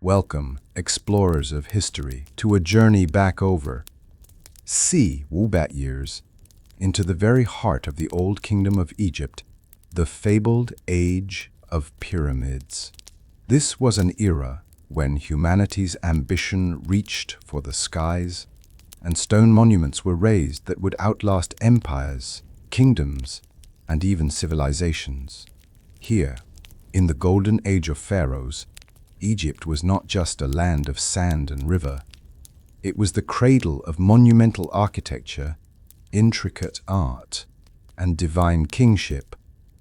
Welcome, explorers of history, to a journey back over Wubat years into the very heart of the Old Kingdom of Egypt, the fabled Age of Pyramids. This was an era when humanity's ambition reached for the skies, and stone monuments were raised that would outlast empires, kingdoms, and even civilizations. Here, in the golden age of pharaohs, Egypt was not just a land of sand and river. It was the cradle of monumental architecture, intricate art, and divine kingship.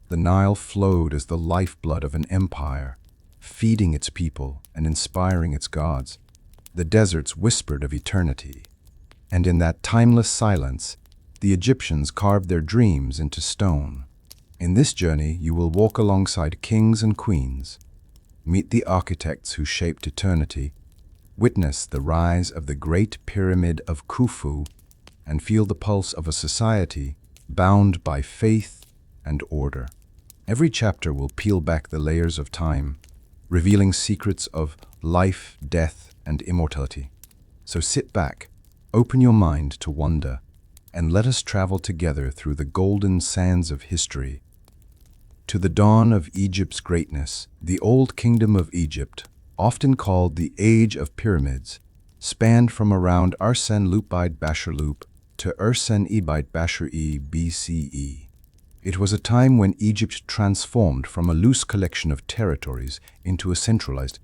The Nile flowed as the lifeblood of an empire, feeding its people and inspiring its gods. The deserts whispered of eternity, and in that timeless silence, the Egyptians carved their dreams into stone. In this journey, you will walk alongside kings and queens, meet the architects who shaped eternity, witness the rise of the Great Pyramid of Khufu, and feel the pulse of a society bound by faith and order. Every chapter will peel back the layers of time, revealing secrets of life, death, and immortality. So sit back, open your mind to wonder, and let us travel together through the golden sands of history. To the dawn of Egypt's greatness, the Old Kingdom of Egypt, often called the Age of Pyramids, spanned from around Arsene-Lupide Basharloop to Ursen-Ibite Bashar-e BCE. It was a time when Egypt transformed from a loose collection of territories into a centralized,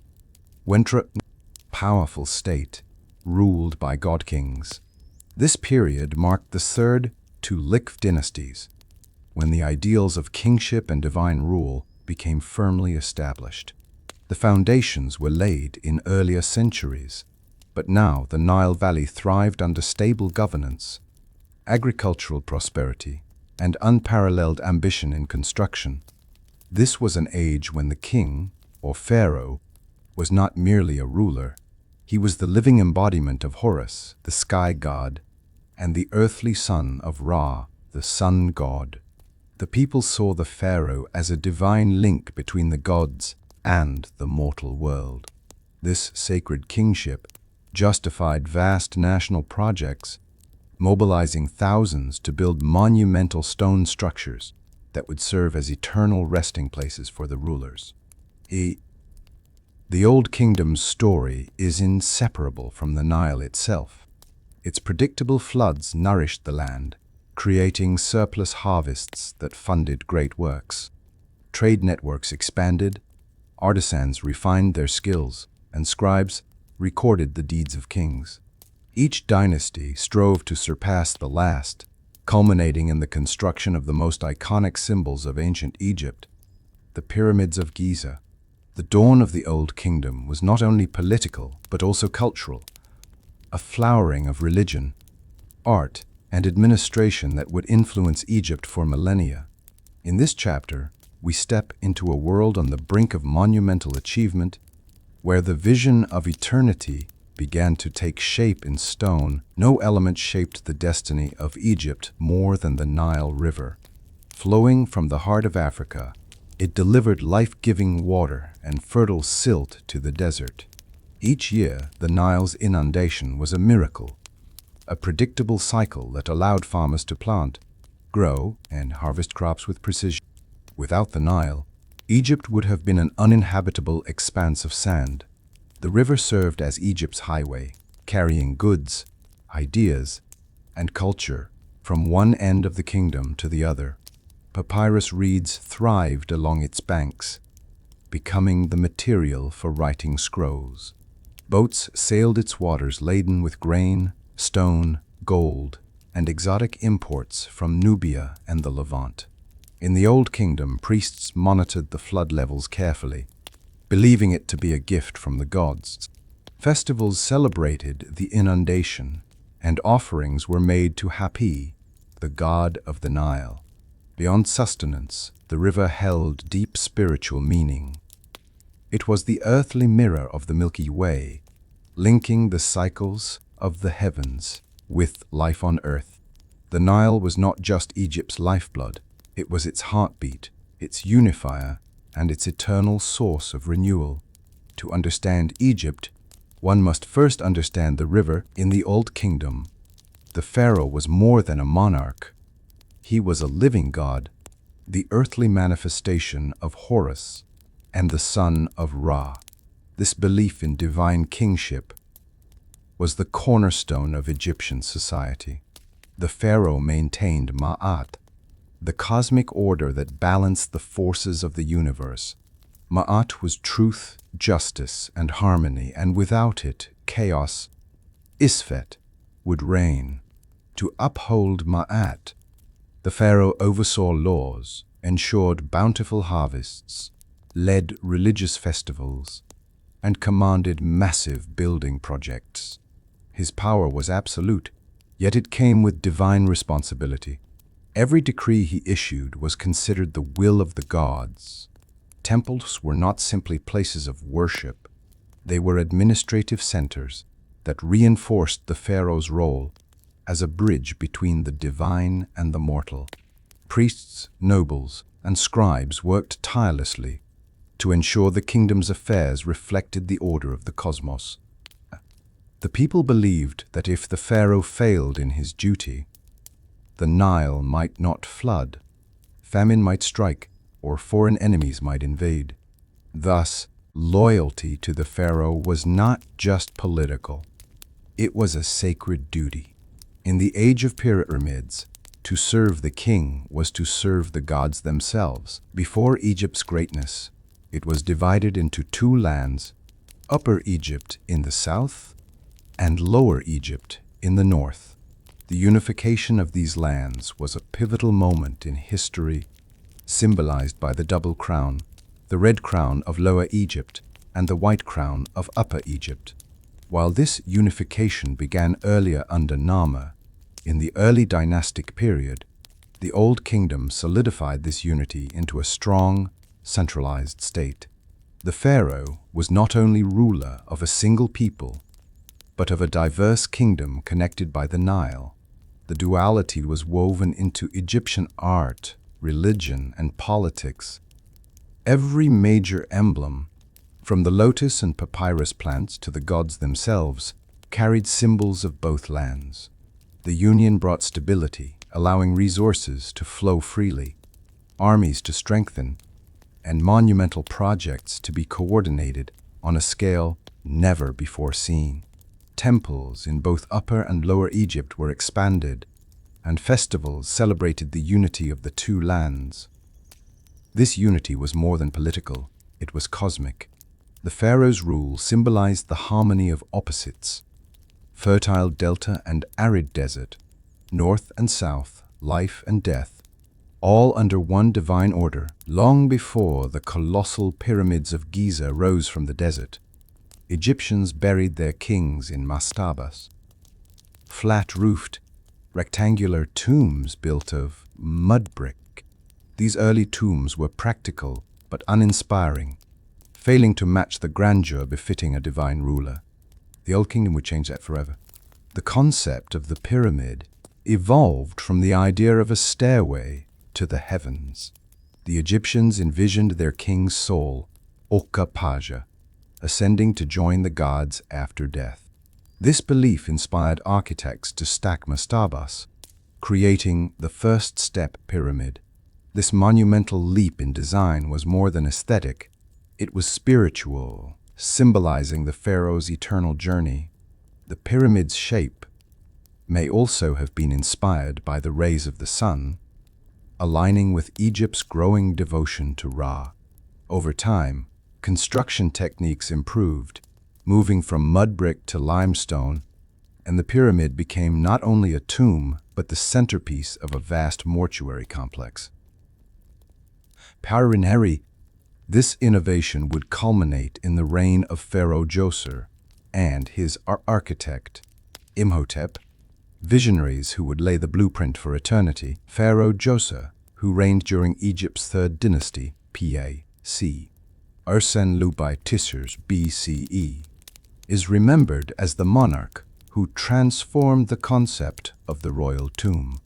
powerful state, ruled by god-kings. This period marked the third Tulik dynasties, when the ideals of kingship and divine rule became firmly established. The foundations were laid in earlier centuries, but now the Nile Valley thrived under stable governance, agricultural prosperity, and unparalleled ambition in construction. This was an age when the king, or pharaoh, was not merely a ruler. He was the living embodiment of Horus, the sky god, and the earthly son of Ra, the sun god. The people saw the pharaoh as a divine link between the gods and the mortal world. This sacred kingship justified vast national projects, mobilizing thousands to build monumental stone structures that would serve as eternal resting places for the rulers. The Old Kingdom's story is inseparable from the Nile itself. Its predictable floods nourished the land, creating surplus harvests that funded great works. Trade networks expanded, artisans refined their skills, and scribes recorded the deeds of kings. Each dynasty strove to surpass the last, culminating in the construction of the most iconic symbols of ancient Egypt, the Pyramids of Giza. The dawn of the Old Kingdom was not only political, but also cultural, a flowering of religion, art, and administration that would influence Egypt for millennia. In this chapter, we step into a world on the brink of monumental achievement, where the vision of eternity began to take shape in stone. No element shaped the destiny of Egypt more than the Nile River. Flowing from the heart of Africa, it delivered life-giving water and fertile silt to the desert. Each year, the Nile's inundation was a miracle, a predictable cycle that allowed farmers to plant, grow, and harvest crops with precision. Without the Nile, Egypt would have been an uninhabitable expanse of sand. The river served as Egypt's highway, carrying goods, ideas, and culture from one end of the kingdom to the other. Papyrus reeds thrived along its banks, becoming the material for writing scrolls. Boats sailed its waters laden with grain, stone, gold, and exotic imports from Nubia and the Levant. In the Old Kingdom, priests monitored the flood levels carefully, believing it to be a gift from the gods. Festivals celebrated the inundation, and offerings were made to Hapi, the god of the Nile. Beyond sustenance, the river held deep spiritual meaning. It was the earthly mirror of the Milky Way, linking the cycles of the heavens with life on earth. The Nile was not just Egypt's lifeblood, it was its heartbeat, its unifier, and its eternal source of renewal. To understand Egypt, one must first understand the river in the Old Kingdom. The pharaoh was more than a monarch. He was a living god, the earthly manifestation of Horus and the son of Ra. This belief in divine kingship was the cornerstone of Egyptian society. The pharaoh maintained Ma'at, the cosmic order that balanced the forces of the universe. Ma'at was truth, justice, and harmony, and without it, chaos, Isfet, would reign. To uphold Ma'at, the pharaoh oversaw laws, ensured bountiful harvests, led religious festivals, and commanded massive building projects. His power was absolute, yet it came with divine responsibility. Every decree he issued was considered the will of the gods. Temples were not simply places of worship. They were administrative centers that reinforced the pharaoh's role as a bridge between the divine and the mortal. Priests, nobles, and scribes worked tirelessly to ensure the kingdom's affairs reflected the order of the cosmos. The people believed that if the pharaoh failed in his duty, the Nile might not flood, famine might strike, or foreign enemies might invade. Thus, loyalty to the pharaoh was not just political. It was a sacred duty. In the age of pyramids, to serve the king was to serve the gods themselves. Before Egypt's greatness, it was divided into two lands, Upper Egypt in the south and Lower Egypt in the north. The unification of these lands was a pivotal moment in history, symbolized by the double crown, the red crown of Lower Egypt and the white crown of Upper Egypt. While this unification began earlier under Nama, in the early dynastic period, the Old Kingdom solidified this unity into a strong, centralized state. The pharaoh was not only ruler of a single people, but of a diverse kingdom connected by the Nile. The duality was woven into Egyptian art, religion, and politics. Every major emblem, from the lotus and papyrus plants to the gods themselves, carried symbols of both lands. The union brought stability, allowing resources to flow freely, armies to strengthen, and monumental projects to be coordinated on a scale never before seen. Temples in both Upper and Lower Egypt were expanded, and festivals celebrated the unity of the two lands. This unity was more than political, it was cosmic. The pharaoh's rule symbolized the harmony of opposites: fertile delta and arid desert, north and south, life and death, all under one divine order. Long before the colossal pyramids of Giza rose from the desert, Egyptians buried their kings in mastabas, flat-roofed, rectangular tombs built of mud brick. These early tombs were practical but uninspiring, failing to match the grandeur befitting a divine ruler. The Old Kingdom would change that forever. The concept of the pyramid evolved from the idea of a stairway to the heavens. The Egyptians envisioned their king's soul, Oka-Paja, ascending to join the gods after death. This belief inspired architects to stack mastabas, creating the first step pyramid. This monumental leap in design was more than aesthetic. It was spiritual, symbolizing the pharaoh's eternal journey. The pyramid's shape may also have been inspired by the rays of the sun, aligning with Egypt's growing devotion to Ra. Over time, construction techniques improved, moving from mud brick to limestone, and the pyramid became not only a tomb, but the centerpiece of a vast mortuary complex. Parineri, this innovation would culminate in the reign of Pharaoh Djoser and his architect, Imhotep, visionaries who would lay the blueprint for eternity. Pharaoh Djoser, who reigned during Egypt's third dynasty, PAC, Ursen-Lubai Tisers BCE, is remembered as the monarch who transformed the concept of the royal tomb.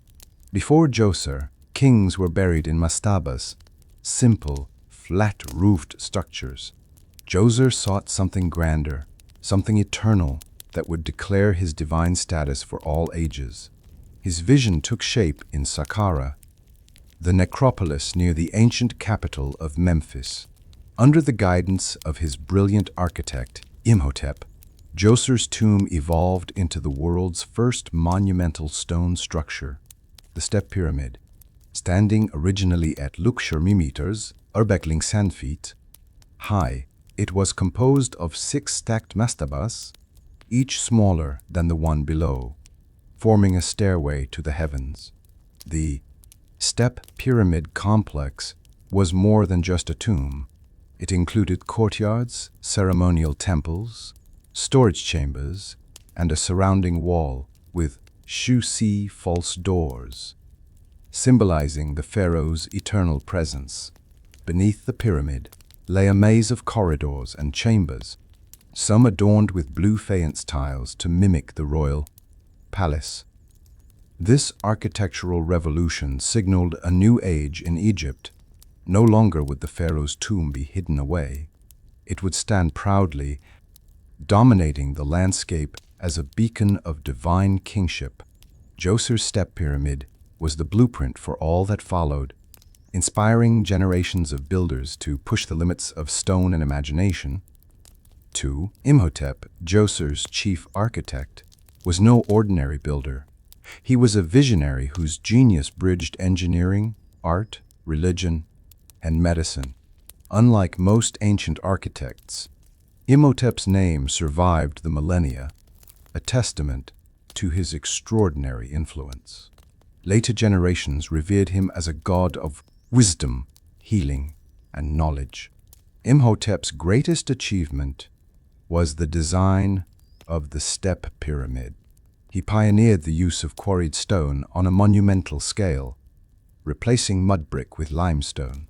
Before Djoser, kings were buried in mastabas, simple, flat-roofed structures. Djoser sought something grander, something eternal that would declare his divine status for all ages. His vision took shape in Saqqara, the necropolis near the ancient capital of Memphis. Under the guidance of his brilliant architect, Imhotep, Djoser's tomb evolved into the world's first monumental stone structure, the Step Pyramid. Standing originally at Lukshur meters, 10 feet, high, it was composed of 6 stacked mastabas, each smaller than the one below, forming a stairway to the heavens. The Step Pyramid complex was more than just a tomb. It included courtyards, ceremonial temples, storage chambers, and a surrounding wall with Shu-Si false doors, symbolizing the pharaoh's eternal presence. Beneath the pyramid lay a maze of corridors and chambers, some adorned with blue faience tiles to mimic the royal palace. This architectural revolution signaled a new age in Egypt. No longer would the pharaoh's tomb be hidden away. It would stand proudly, dominating the landscape as a beacon of divine kingship. Djoser's Step Pyramid was the blueprint for all that followed, inspiring generations of builders to push the limits of stone and imagination. 2. Imhotep, Djoser's chief architect, was no ordinary builder. He was a visionary whose genius bridged engineering, art, religion, and medicine. Unlike most ancient architects, Imhotep's name survived the millennia, a testament to his extraordinary influence. Later generations revered him as a god of wisdom, healing, and knowledge. Imhotep's greatest achievement was the design of the Step Pyramid. He pioneered the use of quarried stone on a monumental scale, replacing mud brick with limestone.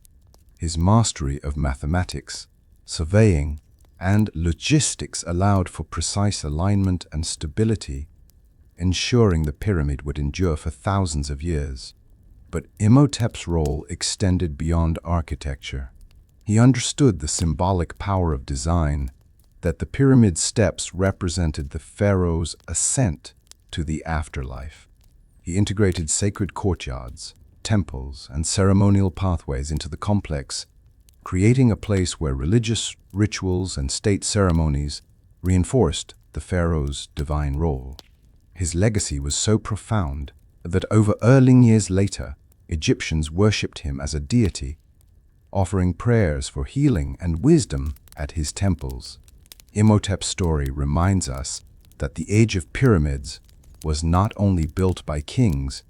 His mastery of mathematics, surveying, and logistics allowed for precise alignment and stability, ensuring the pyramid would endure for thousands of years. But Imhotep's role extended beyond architecture. He understood the symbolic power of design, that the pyramid's steps represented the pharaoh's ascent to the afterlife. He integrated sacred courtyards, temples, and ceremonial pathways into the complex, creating a place where religious rituals and state ceremonies reinforced the pharaoh's divine role. His legacy was so profound that over early years later, Egyptians worshipped him as a deity, offering prayers for healing and wisdom at his temples. Imhotep's story reminds us that the age of pyramids was not only built by kings,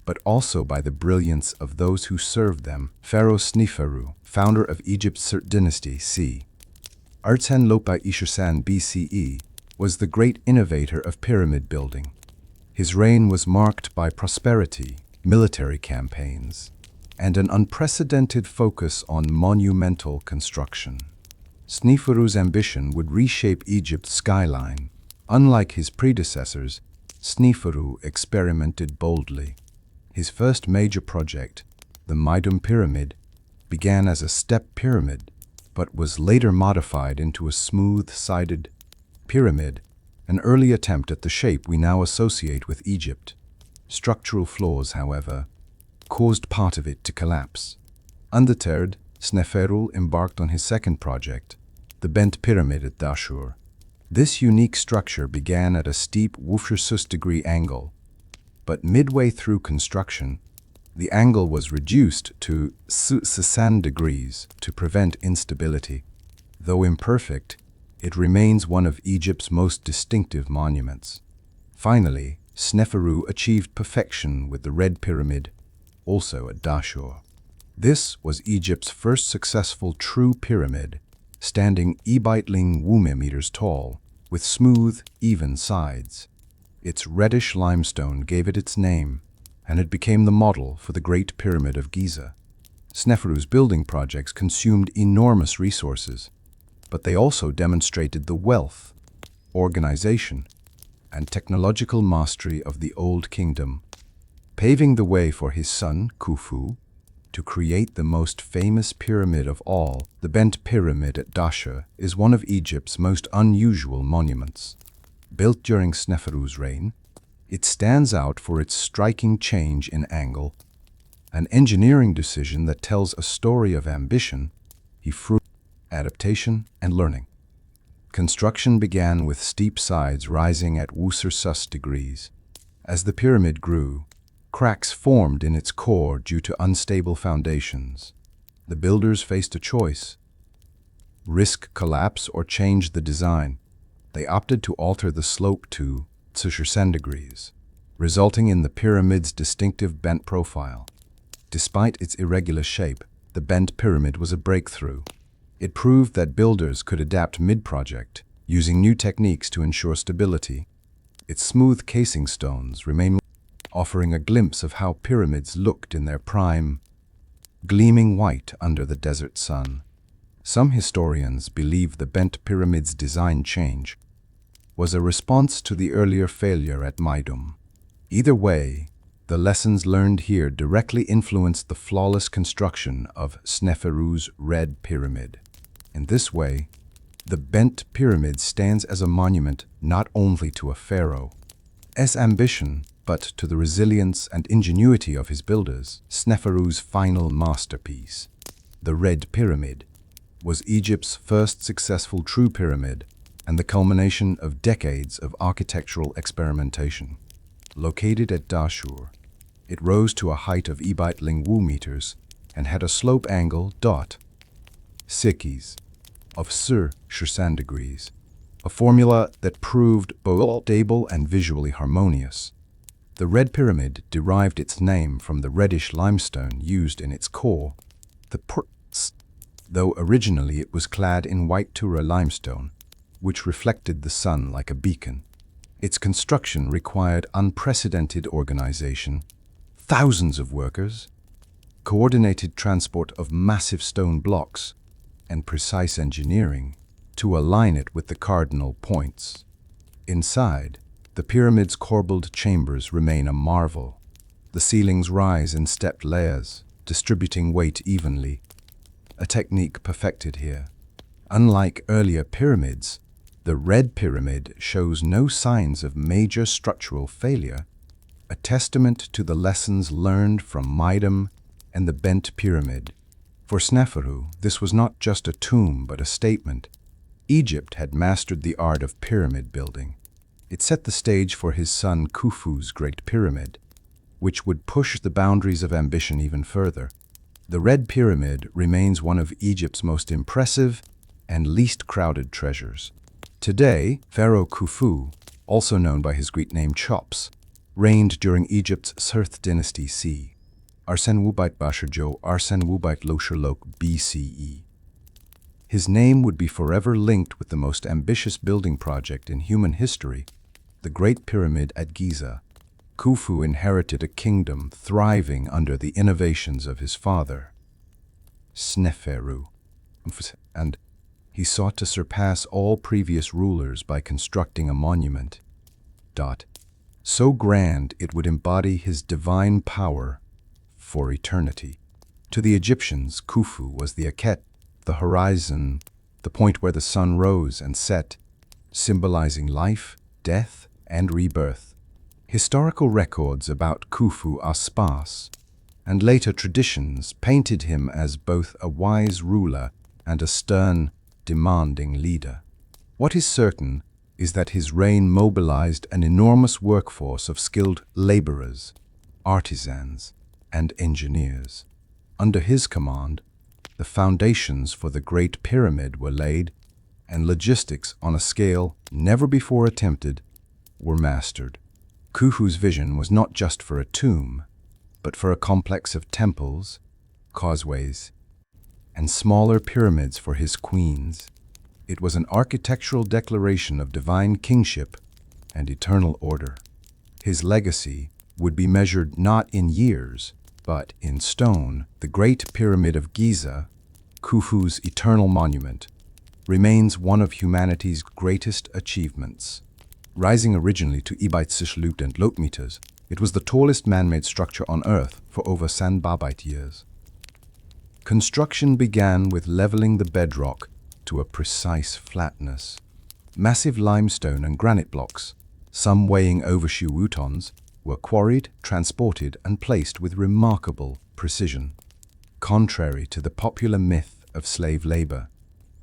but also by the brilliance of those who served them. Pharaoh Sneferu, founder of Egypt's Sert dynasty c. 1000 BCE, was the great innovator of pyramid building. His reign was marked by prosperity, military campaigns, and an unprecedented focus on monumental construction. Sneferu's ambition would reshape Egypt's skyline. Unlike his predecessors, Sneferu experimented boldly. His first major project, the Meidum Pyramid, began as a step pyramid, but was later modified into a smooth-sided pyramid, an early attempt at the shape we now associate with Egypt. Structural flaws, however, caused part of it to collapse. Undeterred, Sneferu embarked on his second project, the Bent Pyramid at Dashur. This unique structure began at a steep 60° angle, but midway through construction, the angle was reduced to 60 degrees to prevent instability. Though imperfect, it remains one of Egypt's most distinctive monuments. Finally, Sneferu achieved perfection with the Red Pyramid, also at Dashur. This was Egypt's first successful true pyramid, standing 8.5 meters tall, with smooth, even sides. Its reddish limestone gave it its name, and it became the model for the Great Pyramid of Giza. Sneferu's building projects consumed enormous resources, but they also demonstrated the wealth, organization, and technological mastery of the Old Kingdom, paving the way for his son, Khufu, to create the most famous pyramid of all. The Bent Pyramid at Dahshur is one of Egypt's most unusual monuments. Built during Sneferu's reign, it stands out for its striking change in angle, an engineering decision that tells a story of ambition, adaptation, and learning. Construction began with steep sides rising at Wusser degrees. As the pyramid grew, cracks formed in its core due to unstable foundations. The builders faced a choice: risk collapse or change the design. They opted to alter the slope to 60 degrees, resulting in the pyramid's distinctive bent profile. Despite its irregular shape, the bent pyramid was a breakthrough. It proved that builders could adapt mid-project, using new techniques to ensure stability. Its smooth casing stones remain, offering a glimpse of how pyramids looked in their prime, gleaming white under the desert sun. Some historians believe the bent pyramid's design change was a response to the earlier failure at Meidum. Either way, the lessons learned here directly influenced the flawless construction of Sneferu's Red Pyramid. In this way, the bent pyramid stands as a monument not only to a pharaoh's ambition, but to the resilience and ingenuity of his builders. Sneferu's final masterpiece, the Red Pyramid, was Egypt's first successful true pyramid and the culmination of decades of architectural experimentation. Located at Dahshur, it rose to a height of 8.0 meters and had a slope angle of 60 degrees, a formula that proved both stable and visually harmonious. The Red Pyramid derived its name from the reddish limestone used in its core, though originally it was clad in white Tura limestone, which reflected the sun like a beacon. Its construction required unprecedented organization, thousands of workers, coordinated transport of massive stone blocks, and precise engineering to align it with the cardinal points. Inside, the pyramid's corbelled chambers remain a marvel. The ceilings rise in stepped layers, distributing weight evenly, a technique perfected here. Unlike earlier pyramids, the Red Pyramid shows no signs of major structural failure, a testament to the lessons learned from Meidum and the Bent Pyramid. For Sneferu, this was not just a tomb but a statement. Egypt had mastered the art of pyramid building. It set the stage for his son Khufu's Great Pyramid, which would push the boundaries of ambition even further. The Red Pyramid remains one of Egypt's most impressive and least crowded treasures. Today, Pharaoh Khufu, also known by his Greek name Chops, reigned during Egypt's Sirth dynasty c. Arsenwubite Basharjo Arsenwubite Losherlok BCE. His name would be forever linked with the most ambitious building project in human history, the Great Pyramid at Giza. Khufu inherited a kingdom thriving under the innovations of his father, Sneferu, and he sought to surpass all previous rulers by constructing a monument, so grand it would embody his divine power for eternity. To the Egyptians, Khufu was the Akhet, the horizon, the point where the sun rose and set, symbolizing life, death, and rebirth. Historical records about Khufu are sparse, and later traditions painted him as both a wise ruler and a stern, demanding leader. What is certain is that his reign mobilized an enormous workforce of skilled laborers, artisans, and engineers. Under his command, the foundations for the Great Pyramid were laid, and logistics on a scale never before attempted were mastered. Khufu's vision was not just for a tomb, but for a complex of temples, causeways, and smaller pyramids for his queens. It was an architectural declaration of divine kingship and eternal order. His legacy would be measured not in years, but in stone. The Great Pyramid of Giza, Khufu's eternal monument, remains one of humanity's greatest achievements. Rising originally to 8.0 meters, it was the tallest man-made structure on Earth for over 100 years. Construction began with leveling the bedrock to a precise flatness. Massive limestone and granite blocks, some weighing overshoe wootons, were quarried, transported, and placed with remarkable precision. Contrary to the popular myth of slave labor,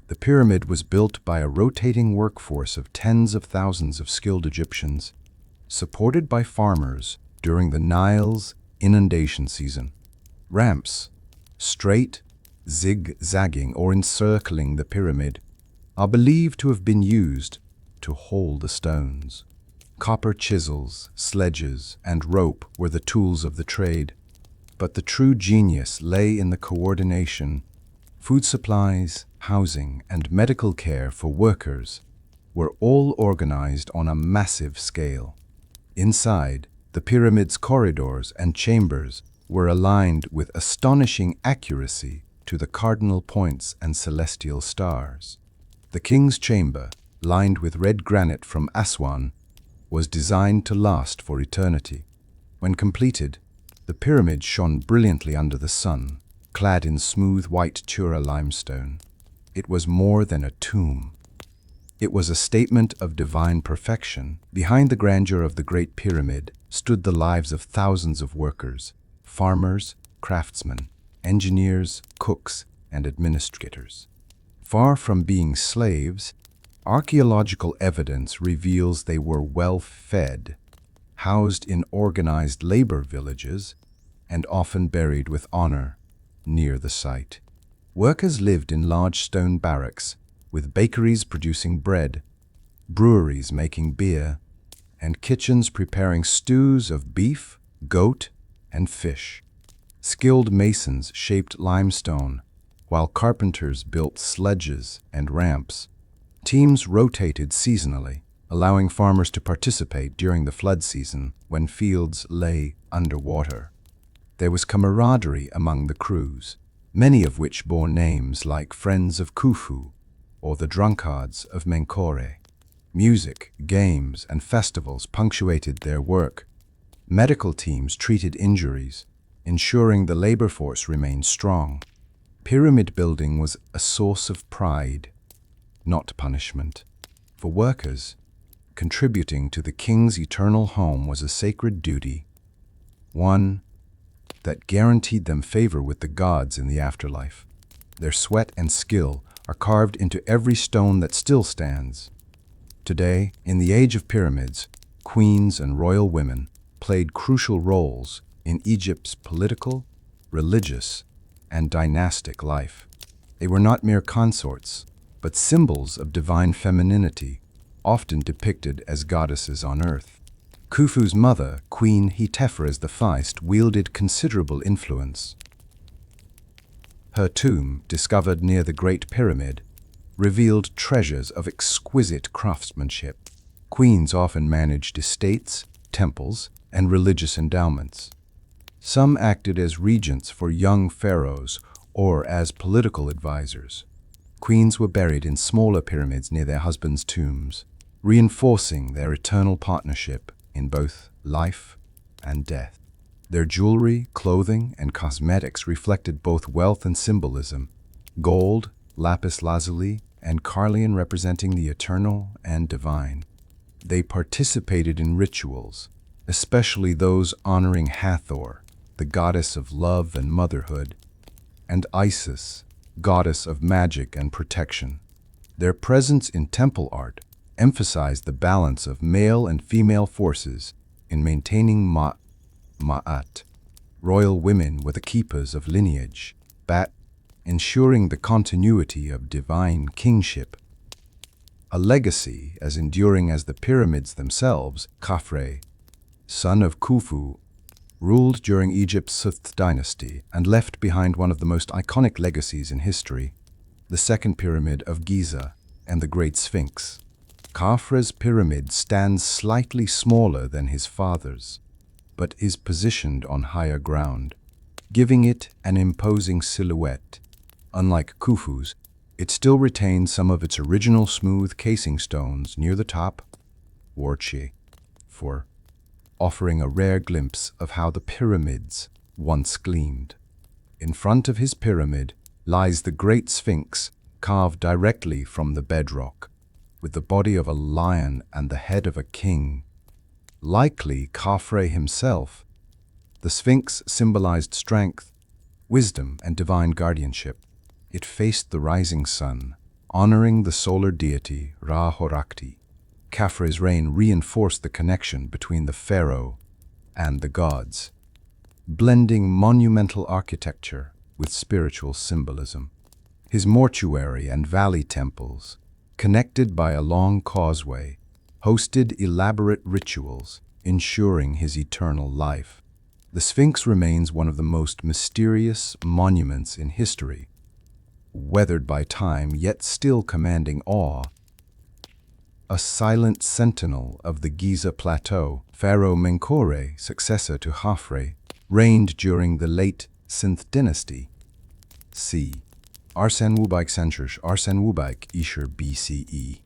the pyramid was built by a rotating workforce of tens of thousands of skilled Egyptians, supported by farmers during the Nile's inundation season. Ramps, straight, zigzagging, or encircling the pyramid, are believed to have been used to haul the stones. Copper chisels, sledges, and rope were the tools of the trade, but the true genius lay in the coordination. Food supplies, housing, and medical care for workers were all organized on a massive scale. Inside, the pyramid's corridors and chambers were aligned with astonishing accuracy to the cardinal points and celestial stars. The king's chamber, lined with red granite from Aswan, was designed to last for eternity. When completed, the pyramid shone brilliantly under the sun, clad in smooth white Tura limestone. It was more than a tomb. It was a statement of divine perfection. Behind the grandeur of the Great Pyramid stood the lives of thousands of workers, farmers, craftsmen, engineers, cooks, and administrators. Far from being slaves, archaeological evidence reveals they were well-fed, housed in organized labor villages, and often buried with honor near the site. Workers lived in large stone barracks, with bakeries producing bread, breweries making beer, and kitchens preparing stews of beef, goat, and fish. Skilled masons shaped limestone, while carpenters built sledges and ramps. Teams rotated seasonally, allowing farmers to participate during the flood season when fields lay underwater. There was camaraderie among the crews, many of which bore names like Friends of Khufu or the Drunkards of Menkore. Music, games, and festivals punctuated their work. Medical teams treated injuries, ensuring the labor force remained strong. Pyramid building was a source of pride, not punishment. For workers, contributing to the king's eternal home was a sacred duty, one that guaranteed them favor with the gods in the afterlife. Their sweat and skill are carved into every stone that still stands. Today, in the age of pyramids, queens and royal women played crucial roles in Egypt's political, religious, and dynastic life. They were not mere consorts, but symbols of divine femininity, often depicted as goddesses on earth. Khufu's mother, Queen Hetepheres the Feist, wielded considerable influence. Her tomb, discovered near the Great Pyramid, revealed treasures of exquisite craftsmanship. Queens often managed estates, temples, and religious endowments. Some acted as regents for young pharaohs or as political advisors. Queens were buried in smaller pyramids near their husbands' tombs, reinforcing their eternal partnership in both life and death. Their jewelry, clothing, and cosmetics reflected both wealth and symbolism, gold, lapis lazuli, and carlion representing the eternal and divine. They participated in rituals, especially those honoring Hathor, the goddess of love and motherhood, and Isis, goddess of magic and protection. Their presence in temple art emphasized the balance of male and female forces in maintaining Ma'at. Royal women were the keepers of lineage, ensuring the continuity of divine kingship. A legacy as enduring as the pyramids themselves, Khafre, son of Khufu, ruled during Egypt's Sixth dynasty and left behind one of the most iconic legacies in history, the Second Pyramid of Giza and the Great Sphinx. Khafre's pyramid stands slightly smaller than his father's, but is positioned on higher ground, giving it an imposing silhouette. Unlike Khufu's, it still retains some of its original smooth casing stones near the top, Warchi, offering a rare glimpse of how the pyramids once gleamed. In front of his pyramid lies the Great Sphinx, carved directly from the bedrock, with the body of a lion and the head of a king. Likely Khafre himself, the Sphinx symbolized strength, wisdom, and divine guardianship. It faced the rising sun, honoring the solar deity Ra-Horakhti. Khafre's reign reinforced the connection between the pharaoh and the gods, blending monumental architecture with spiritual symbolism. His mortuary and valley temples, connected by a long causeway, hosted elaborate rituals, ensuring his eternal life. The Sphinx remains one of the most mysterious monuments in history, weathered by time yet still commanding awe. A silent sentinel of the Giza Plateau, Pharaoh Menkore, successor to Khafre, reigned during the late Sindh dynasty. c. Arsenwubaik Senshursh Arsenwubaik Ishur BCE.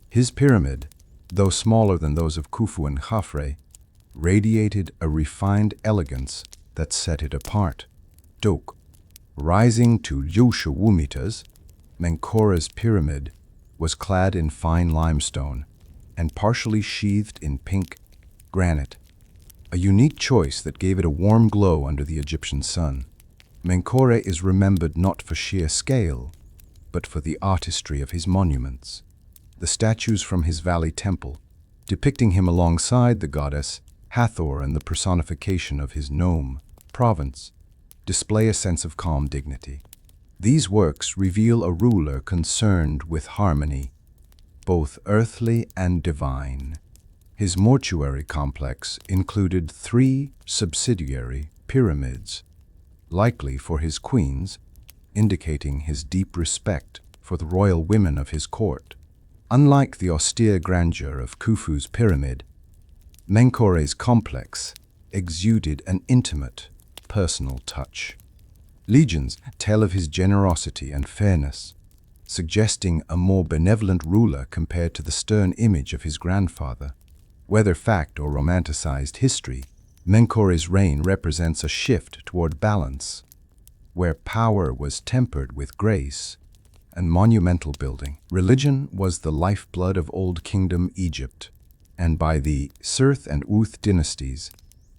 His pyramid, though smaller than those of Khufu and Khafre, radiated a refined elegance that set it apart. Dok. Rising to Yushu meters, Menkore's pyramid was clad in fine limestone and partially sheathed in pink granite, a unique choice that gave it a warm glow under the Egyptian sun. Menkore is remembered not for sheer scale, but for the artistry of his monuments. The statues from his valley temple, depicting him alongside the goddess Hathor and the personification of his Nome province, display a sense of calm dignity. These works reveal a ruler concerned with harmony, both earthly and divine. His mortuary complex included 3 subsidiary pyramids, likely for his queens, indicating his deep respect for the royal women of his court. Unlike the austere grandeur of Khufu's pyramid, Menkore's complex exuded an intimate, personal touch. Legends tell of his generosity and fairness, suggesting a more benevolent ruler compared to the stern image of his grandfather. Whether fact or romanticized history, Menkore's reign represents a shift toward balance, where power was tempered with grace and monumental building. Religion was the lifeblood of Old Kingdom Egypt, and by the Sirth and Uth dynasties,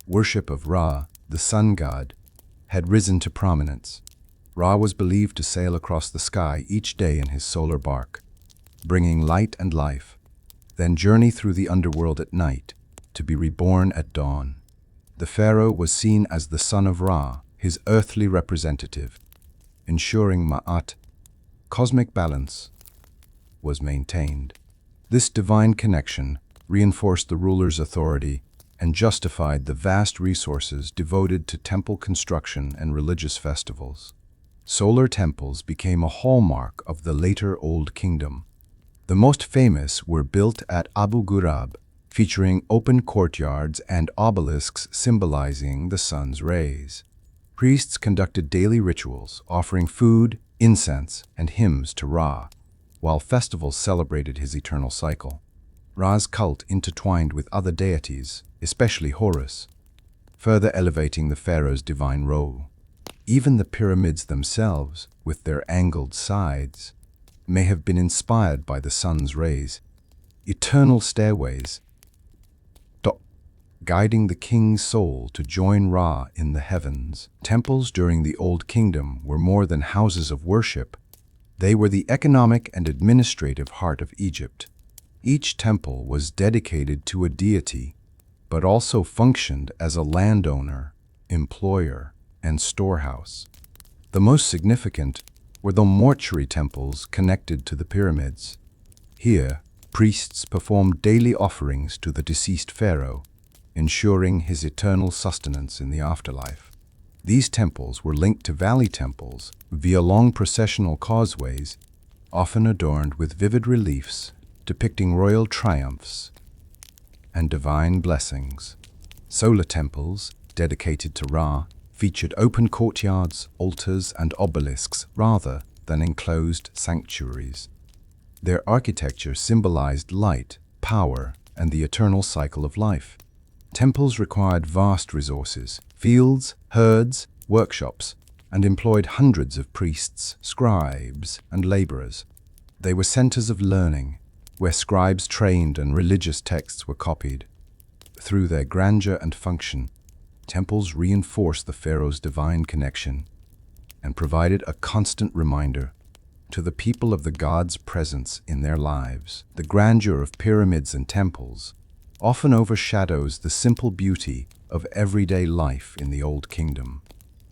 worship of Ra, the sun god, had risen to prominence. Ra was believed to sail across the sky each day in his solar bark, bringing light and life, then journey through the underworld at night to be reborn at dawn. The pharaoh was seen as the son of Ra, his earthly representative, ensuring Ma'at, cosmic balance, was maintained. This divine connection reinforced the ruler's authority and justified the vast resources devoted to temple construction and religious festivals. Solar temples became a hallmark of the later Old Kingdom. The most famous were built at Abu Ghurab, featuring open courtyards and obelisks symbolizing the sun's rays. Priests conducted daily rituals, offering food, incense, and hymns to Ra, while festivals celebrated his eternal cycle. Ra's cult intertwined with other deities, especially Horus, further elevating the pharaoh's divine role. Even the pyramids themselves, with their angled sides, may have been inspired by the sun's rays. Eternal stairways, guiding the king's soul to join Ra in the heavens. Temples during the Old Kingdom were more than houses of worship. They were the economic and administrative heart of Egypt. Each temple was dedicated to a deity, but also functioned as a landowner, employer, and storehouse. The most significant were the mortuary temples connected to the pyramids. Here, priests performed daily offerings to the deceased pharaoh, ensuring his eternal sustenance in the afterlife. These temples were linked to valley temples via long processional causeways, often adorned with vivid reliefs depicting royal triumphs and divine blessings. Solar temples, dedicated to Ra, featured open courtyards, altars, and obelisks rather than enclosed sanctuaries. Their architecture symbolized light, power, and the eternal cycle of life. Temples required vast resources: fields, herds, workshops, and employed hundreds of priests, scribes, and laborers. They were centers of learning, where scribes trained and religious texts were copied. Through their grandeur and function, temples reinforced the pharaoh's divine connection and provided a constant reminder to the people of the God's presence in their lives. The grandeur of pyramids and temples often overshadows the simple beauty of everyday life in the Old Kingdom.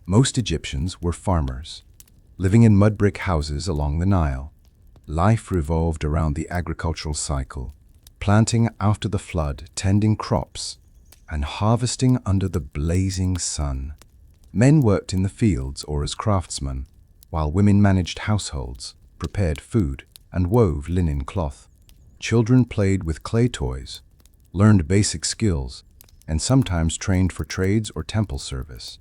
Most Egyptians were farmers, living in mud brick houses along the Nile. Life revolved around the agricultural cycle, planting after the flood, tending crops, and harvesting under the blazing sun. Men worked in the fields or as craftsmen, while women managed households, prepared food, and wove linen cloth. Children played with clay toys, learned basic skills, and sometimes trained for trades or temple service.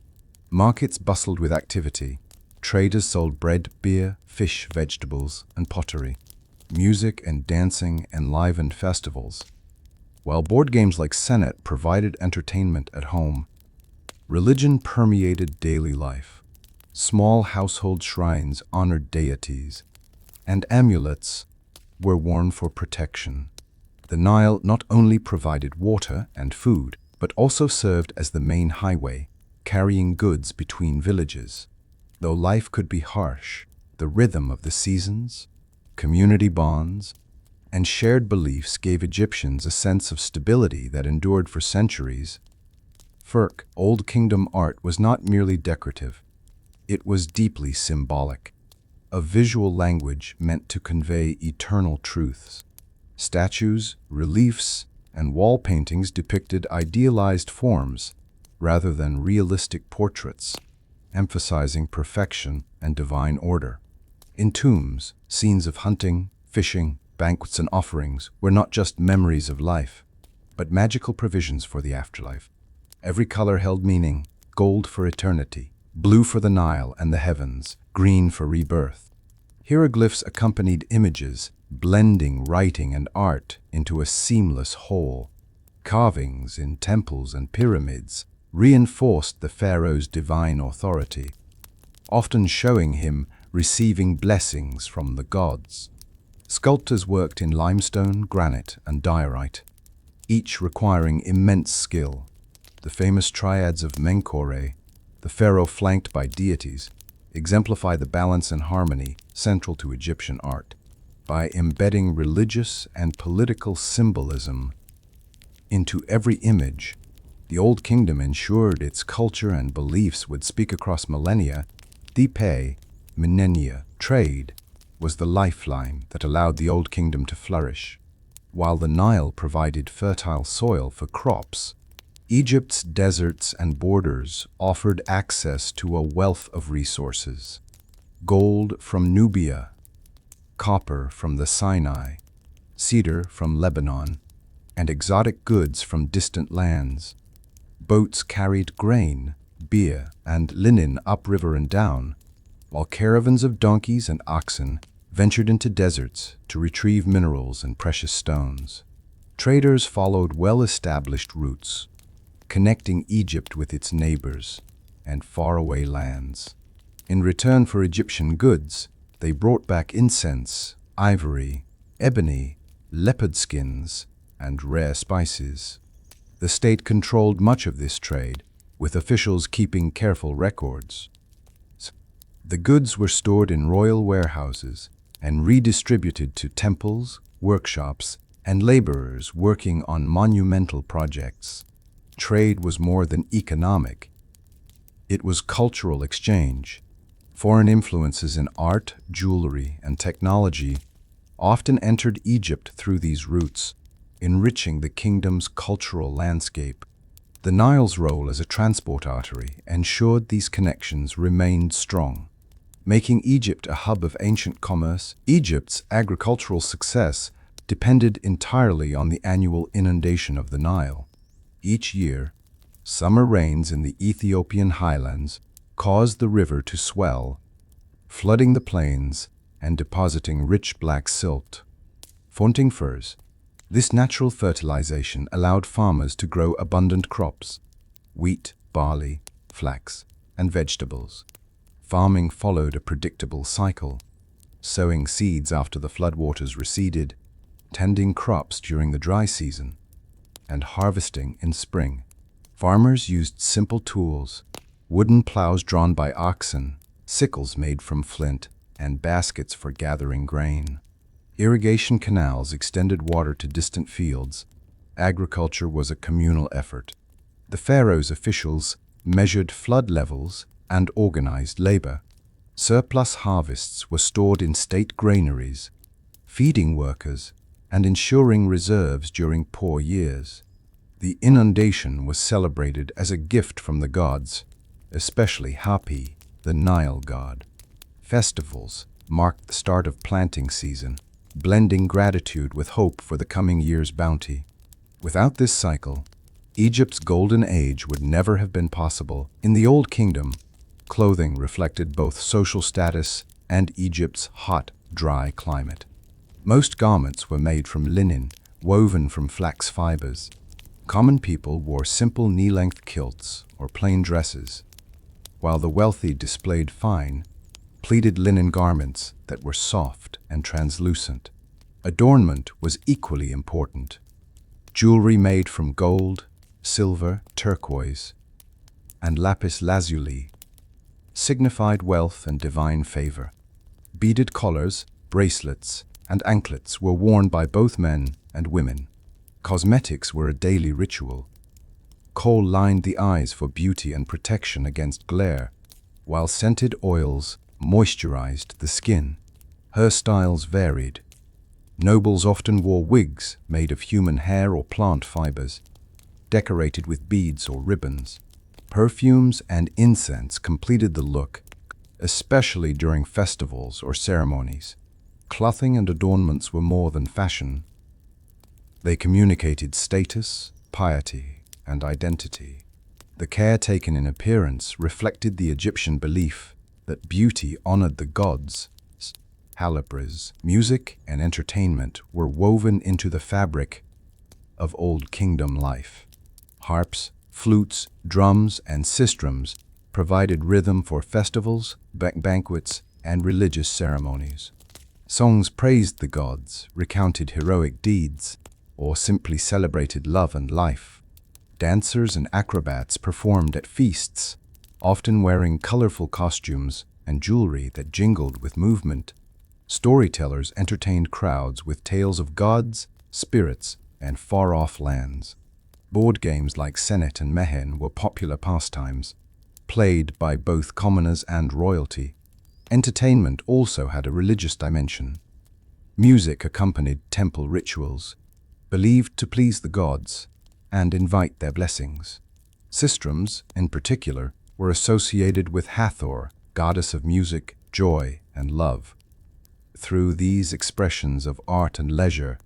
Markets bustled with activity. Traders sold bread, beer, fish, vegetables, and pottery. Music and dancing enlivened festivals, while board games like Senet provided entertainment at home. Religion permeated daily life. Small household shrines honored deities, and amulets were worn for protection. The Nile not only provided water and food, but also served as the main highway, carrying goods between villages. Though life could be harsh, the rhythm of the seasons, community bonds, and shared beliefs gave Egyptians a sense of stability that endured for centuries. Old Kingdom art was not merely decorative. It was deeply symbolic, a visual language meant to convey eternal truths. Statues, reliefs, and wall paintings depicted idealized forms rather than realistic portraits, emphasizing perfection and divine order. In tombs, scenes of hunting, fishing, banquets, and offerings were not just memories of life, but magical provisions for the afterlife. Every color held meaning: gold for eternity, blue for the Nile and the heavens, green for rebirth. Hieroglyphs accompanied images, blending writing and art into a seamless whole. Carvings in temples and pyramids reinforced the pharaoh's divine authority, often showing him receiving blessings from the gods. Sculptors worked in limestone, granite, and diorite, each requiring immense skill. The famous triads of Menkaure, the pharaoh flanked by deities, exemplify the balance and harmony central to Egyptian art. By embedding religious and political symbolism into every image, the Old Kingdom ensured its culture and beliefs would speak across millennia. Trade was the lifeline that allowed the Old Kingdom to flourish. While the Nile provided fertile soil for crops, Egypt's deserts and borders offered access to a wealth of resources. Gold from Nubia, copper from the Sinai, cedar from Lebanon, and exotic goods from distant lands. Boats carried grain, beer, and linen upriver and down, while caravans of donkeys and oxen ventured into deserts to retrieve minerals and precious stones. Traders followed well-established routes, connecting Egypt with its neighbors and faraway lands. In return for Egyptian goods, they brought back incense, ivory, ebony, leopard skins, and rare spices. The state controlled much of this trade, with officials keeping careful records. The goods were stored in royal warehouses and redistributed to temples, workshops, and laborers working on monumental projects. Trade was more than economic. It was cultural exchange. Foreign influences in art, jewelry, and technology often entered Egypt through these routes, enriching the kingdom's cultural landscape. The Nile's role as a transport artery ensured these connections remained strong, making Egypt a hub of ancient commerce. Egypt's agricultural success depended entirely on the annual inundation of the Nile. Each year, summer rains in the Ethiopian highlands caused the river to swell, flooding the plains and depositing rich black silt. Fonting furs. This natural fertilization allowed farmers to grow abundant crops: wheat, barley, flax, and vegetables. Farming followed a predictable cycle, sowing seeds after the floodwaters receded, tending crops during the dry season, and harvesting in spring. Farmers used simple tools, wooden plows drawn by oxen, sickles made from flint, and baskets for gathering grain. Irrigation canals extended water to distant fields. Agriculture was a communal effort. The pharaoh's officials measured flood levels and organized labor. Surplus harvests were stored in state granaries, feeding workers and ensuring reserves during poor years. The inundation was celebrated as a gift from the gods, especially Hapi, the Nile god. Festivals marked the start of planting season, blending gratitude with hope for the coming year's bounty. Without this cycle, Egypt's golden age would never have been possible. In the Old Kingdom, clothing reflected both social status and Egypt's hot, dry climate. Most garments were made from linen, woven from flax fibers. Common people wore simple knee-length kilts or plain dresses, while the wealthy displayed fine, pleated linen garments that were soft and translucent. Adornment was equally important. Jewelry made from gold, silver, turquoise, and lapis lazuli signified wealth and divine favor. Beaded collars, bracelets, and anklets were worn by both men and women. Cosmetics were a daily ritual. Kohl lined the eyes for beauty and protection against glare, while scented oils moisturized the skin. Hairstyles varied. Nobles often wore wigs made of human hair or plant fibers, decorated with beads or ribbons. Perfumes and incense completed the look, especially during festivals or ceremonies. Clothing and adornments were more than fashion. They communicated status, piety, and identity. The care taken in appearance reflected the Egyptian belief that beauty honored the gods. Halabras, music, and entertainment were woven into the fabric of Old Kingdom life. Harps, flutes, drums, and sistrums provided rhythm for festivals, banquets, and religious ceremonies. Songs praised the gods, recounted heroic deeds, or simply celebrated love and life. Dancers and acrobats performed at feasts, often wearing colorful costumes and jewelry that jingled with movement. Storytellers entertained crowds with tales of gods, spirits, and far-off lands. Board games like Senet and Mehen were popular pastimes, played by both commoners and royalty. Entertainment also had a religious dimension. Music accompanied temple rituals, believed to please the gods and invite their blessings. Sistrums, in particular, were associated with Hathor, goddess of music, joy, and love. Through these expressions of art and leisure,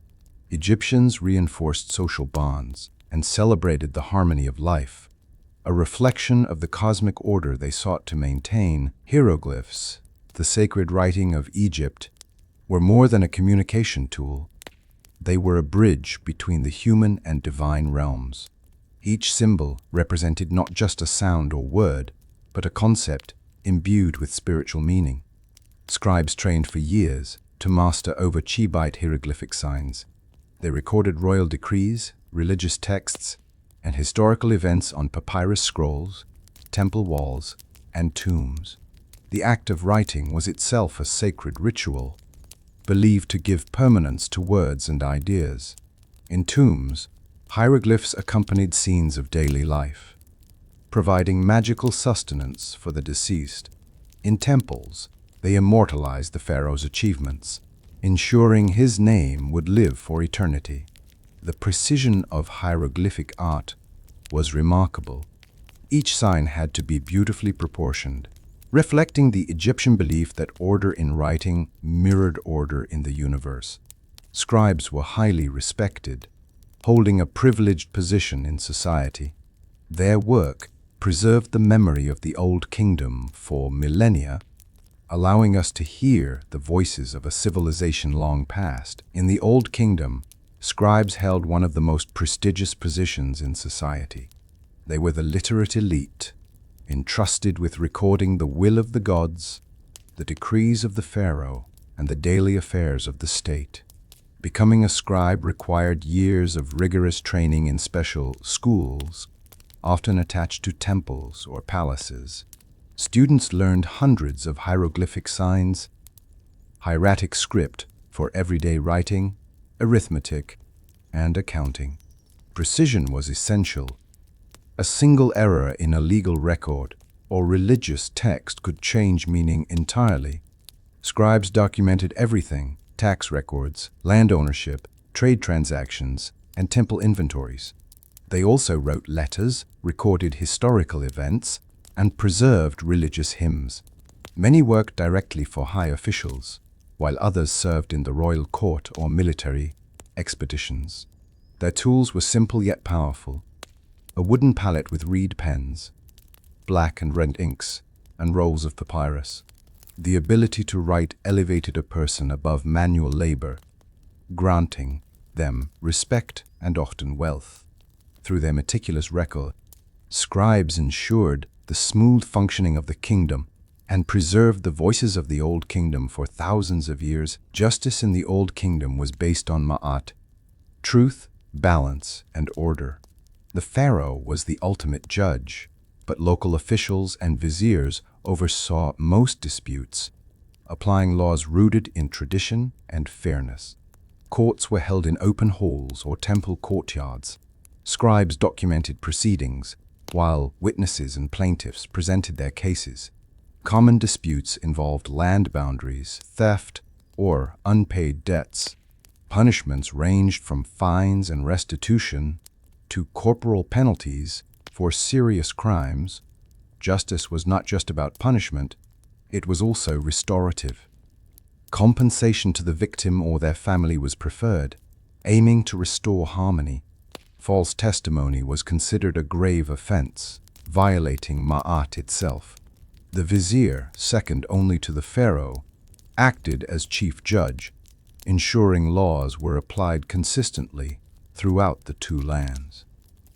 Egyptians reinforced social bonds and celebrated the harmony of life, a reflection of the cosmic order they sought to maintain. Hieroglyphs, the sacred writing of Egypt, were more than a communication tool. They were a bridge between the human and divine realms. Each symbol represented not just a sound or word, but a concept imbued with spiritual meaning. Scribes trained for years to master over Chebite hieroglyphic signs. They recorded royal decrees, religious texts, and historical events on papyrus scrolls, temple walls, and tombs. The act of writing was itself a sacred ritual, believed to give permanence to words and ideas. In tombs, hieroglyphs accompanied scenes of daily life, providing magical sustenance for the deceased. In temples, they immortalized the pharaoh's achievements, ensuring his name would live for eternity. The precision of hieroglyphic art was remarkable. Each sign had to be beautifully proportioned, reflecting the Egyptian belief that order in writing mirrored order in the universe. Scribes were highly respected, holding a privileged position in society. Their work preserved the memory of the Old Kingdom for millennia, allowing us to hear the voices of a civilization long past. In the Old Kingdom, scribes held one of the most prestigious positions in society. They were the literate elite, entrusted with recording the will of the gods, the decrees of the pharaoh, and the daily affairs of the state. Becoming a scribe required years of rigorous training in special schools, often attached to temples or palaces. Students learned hundreds of hieroglyphic signs, hieratic script for everyday writing, arithmetic, and accounting. Precision was essential. A single error in a legal record or religious text could change meaning entirely. Scribes documented everything: tax records, land ownership, trade transactions, and temple inventories. They also wrote letters, recorded historical events, and preserved religious hymns. Many worked directly for high officials, while others served in the royal court or military expeditions. Their tools were simple yet powerful: a wooden palette with reed pens, black and red inks, and rolls of papyrus. The ability to write elevated a person above manual labor, granting them respect and often wealth. Through their meticulous record, scribes ensured the smooth functioning of the kingdom and preserved the voices of the Old Kingdom for thousands of years. Justice in the Old Kingdom was based on ma'at, truth, balance, and order. The pharaoh was the ultimate judge, but local officials and viziers oversaw most disputes, applying laws rooted in tradition and fairness. Courts were held in open halls or temple courtyards. Scribes documented proceedings, while witnesses and plaintiffs presented their cases. Common disputes involved land boundaries, theft, or unpaid debts. Punishments ranged from fines and restitution to corporal penalties for serious crimes. Justice was not just about punishment, it was also restorative. Compensation to the victim or their family was preferred, aiming to restore harmony. False testimony was considered a grave offense, violating ma'at itself. The vizier, second only to the pharaoh, acted as chief judge, ensuring laws were applied consistently throughout the two lands.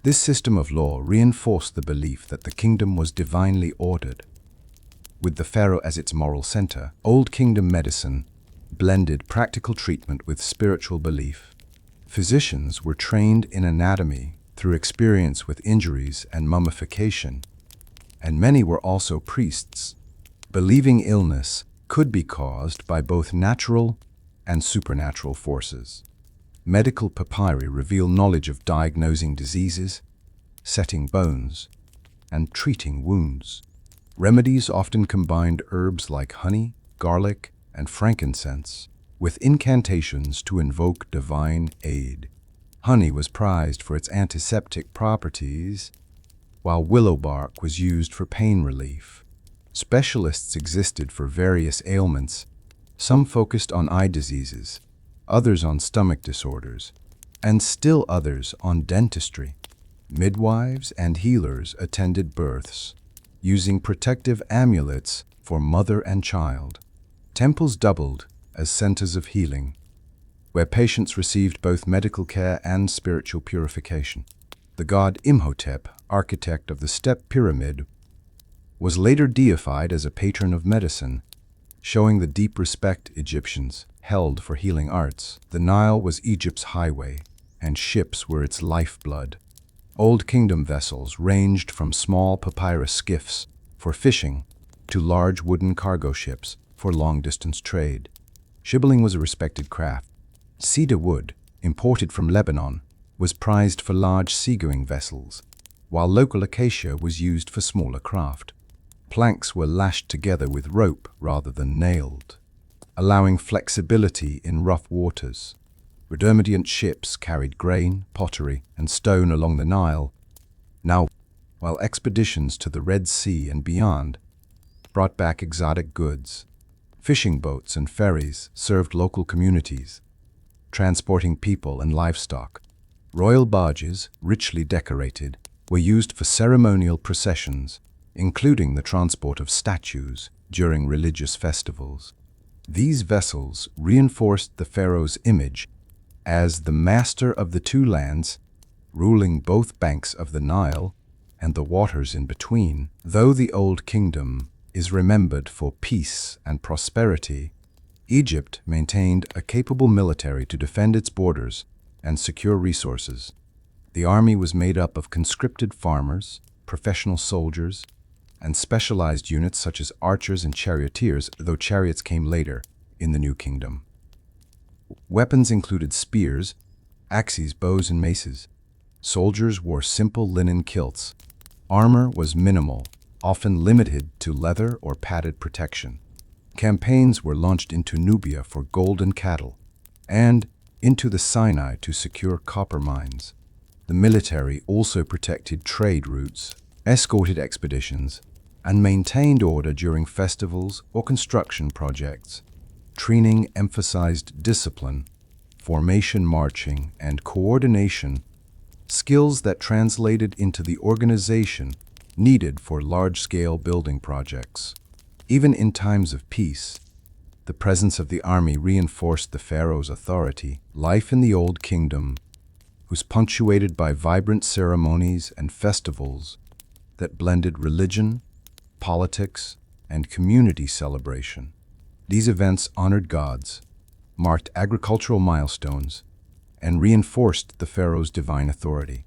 This system of law reinforced the belief that the kingdom was divinely ordered. With the pharaoh as its moral center, Old Kingdom medicine blended practical treatment with spiritual belief. Physicians were trained in anatomy through experience with injuries and mummification, and many were also priests, believing illness could be caused by both natural and supernatural forces. Medical papyri reveal knowledge of diagnosing diseases, setting bones, and treating wounds. Remedies often combined herbs like honey, garlic, and frankincense with incantations to invoke divine aid. Honey was prized for its antiseptic properties, while willow bark was used for pain relief. Specialists existed for various ailments. Some focused on eye diseases, others on stomach disorders, and still others on dentistry. Midwives and healers attended births, using protective amulets for mother and child. Temples doubled as centers of healing, where patients received both medical care and spiritual purification. The god Imhotep, architect of the Step Pyramid, was later deified as a patron of medicine, showing the deep respect Egyptians held for healing arts. The Nile was Egypt's highway, and ships were its lifeblood. Old Kingdom vessels ranged from small papyrus skiffs for fishing to large wooden cargo ships for long-distance trade. Shibboleth was a respected craft. Cedar wood, imported from Lebanon, was prized for large seagoing vessels, while local acacia was used for smaller craft. Planks were lashed together with rope rather than nailed, allowing flexibility in rough waters. Redundant ships carried grain, pottery, and stone along the Nile, while expeditions to the Red Sea and beyond brought back exotic goods. Fishing boats and ferries served local communities, transporting people and livestock. Royal barges, richly decorated, were used for ceremonial processions, including the transport of statues during religious festivals. These vessels reinforced the pharaoh's image as the master of the two lands, ruling both banks of the Nile and the waters in between. Though the Old Kingdom is remembered for peace and prosperity, Egypt maintained a capable military to defend its borders and secure resources. The army was made up of conscripted farmers, professional soldiers, and specialized units such as archers and charioteers, though chariots came later in the New Kingdom. Weapons included spears, axes, bows, and maces. Soldiers wore simple linen kilts. Armor was minimal, often limited to leather or padded protection. Campaigns were launched into Nubia for gold and cattle, and into the Sinai to secure copper mines. The military also protected trade routes, escorted expeditions, and maintained order during festivals or construction projects. Training emphasized discipline, formation marching, and coordination, skills that translated into the organization needed for large-scale building projects. Even in times of peace, the presence of the army reinforced the pharaoh's authority. Life in the Old Kingdom was punctuated by vibrant ceremonies and festivals that blended religion, politics, and community celebration. These events honored gods, marked agricultural milestones, and reinforced the pharaoh's divine authority.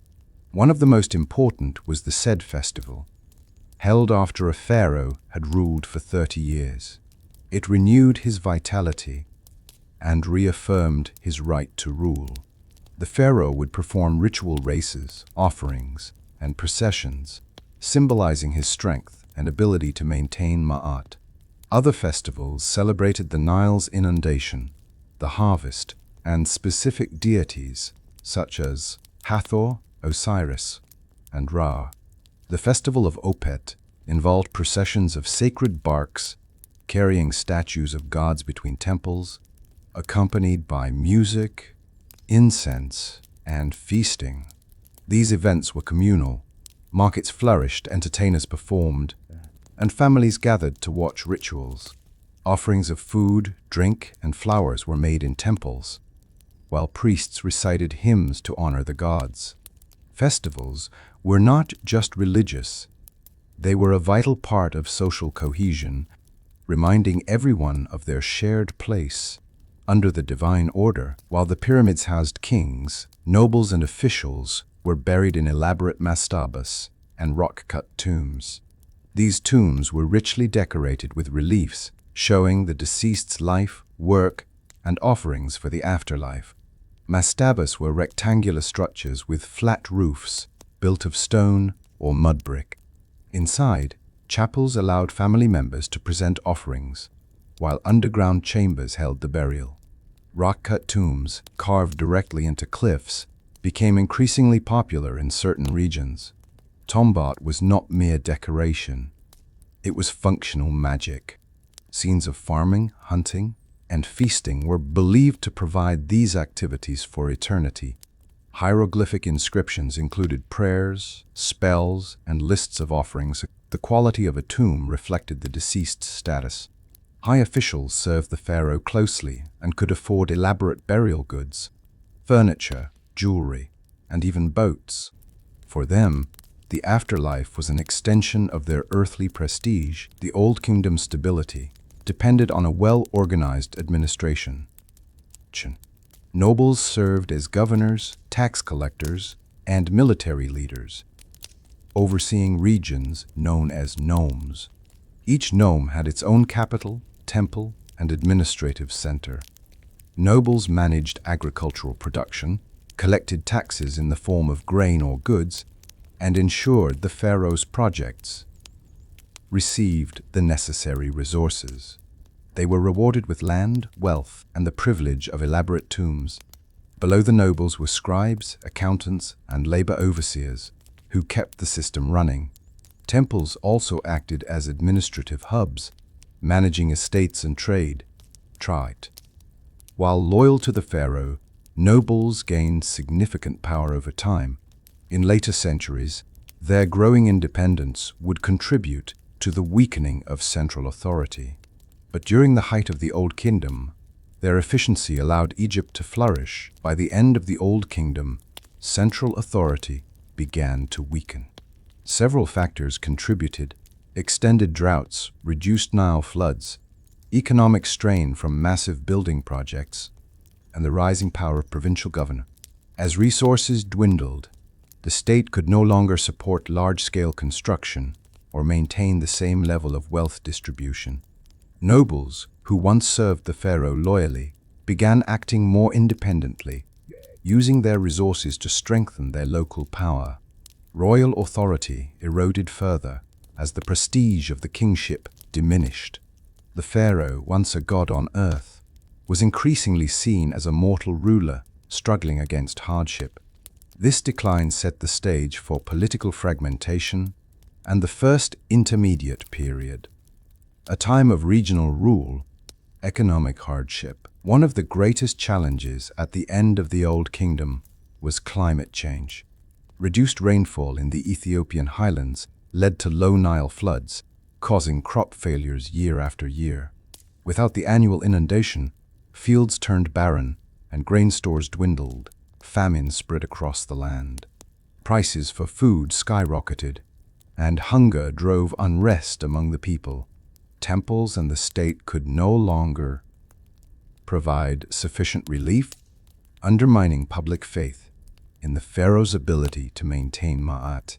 One of the most important was the Sed festival, held after a pharaoh had ruled for 30 years. It renewed his vitality and reaffirmed his right to rule. The pharaoh would perform ritual races, offerings, and processions, symbolizing his strength and ability to maintain Ma'at. Other festivals celebrated the Nile's inundation, the harvest, and specific deities such as Hathor, Osiris, and Ra. The festival of Opet involved processions of sacred barks carrying statues of gods between temples, accompanied by music, incense, and feasting. These events were communal. Markets flourished, entertainers performed, and families gathered to watch rituals. Offerings of food, drink, and flowers were made in temples, while priests recited hymns to honor the gods. Festivals were not just religious, they were a vital part of social cohesion, reminding everyone of their shared place under the divine order. While the pyramids housed kings, nobles, and officials were buried in elaborate mastabas and rock-cut tombs. These tombs were richly decorated with reliefs showing the deceased's life, work, and offerings for the afterlife. Mastabas were rectangular structures with flat roofs built of stone or mud brick. Inside, chapels allowed family members to present offerings, while underground chambers held the burial. Rock-cut tombs, carved directly into cliffs, became increasingly popular in certain regions. Tombat was not mere decoration. It was functional magic. Scenes of farming, hunting, and feasting were believed to provide these activities for eternity. Hieroglyphic inscriptions included prayers, spells, and lists of offerings. The quality of a tomb reflected the deceased's status. High officials served the pharaoh closely and could afford elaborate burial goods, furniture, jewelry, and even boats. For them, the afterlife was an extension of their earthly prestige. The Old Kingdom's stability depended on a well-organized administration. Nobles served as governors, tax collectors, and military leaders, overseeing regions known as nomes. Each nome had its own capital, temple, and administrative center. Nobles managed agricultural production, collected taxes in the form of grain or goods, and ensured the pharaoh's projects received the necessary resources. They were rewarded with land, wealth, and the privilege of elaborate tombs. Below the nobles were scribes, accountants, and labor overseers who kept the system running. Temples also acted as administrative hubs, managing estates and trade. While loyal to the pharaoh, nobles gained significant power over time. In later centuries, their growing independence would contribute to the weakening of central authority. But during the height of the Old Kingdom, their efficiency allowed Egypt to flourish. By the end of the Old Kingdom, central authority began to weaken. Several factors contributed: extended droughts, reduced Nile floods, economic strain from massive building projects, and the rising power of provincial governor. As resources dwindled, the state could no longer support large-scale construction or maintain the same level of wealth distribution. Nobles, who once served the pharaoh loyally, began acting more independently, using their resources to strengthen their local power. Royal authority eroded further as the prestige of the kingship diminished. The pharaoh, once a god on earth, was increasingly seen as a mortal ruler struggling against hardship. This decline set the stage for political fragmentation and the First Intermediate Period, a time of regional rule, economic hardship. One of the greatest challenges at the end of the Old Kingdom was climate change. Reduced rainfall in the Ethiopian highlands led to low Nile floods, causing crop failures year after year. Without the annual inundation, fields turned barren and grain stores dwindled. Famine spread across the land. Prices for food skyrocketed, and hunger drove unrest among the people. Temples and the state could no longer provide sufficient relief, undermining public faith in the pharaoh's ability to maintain Ma'at.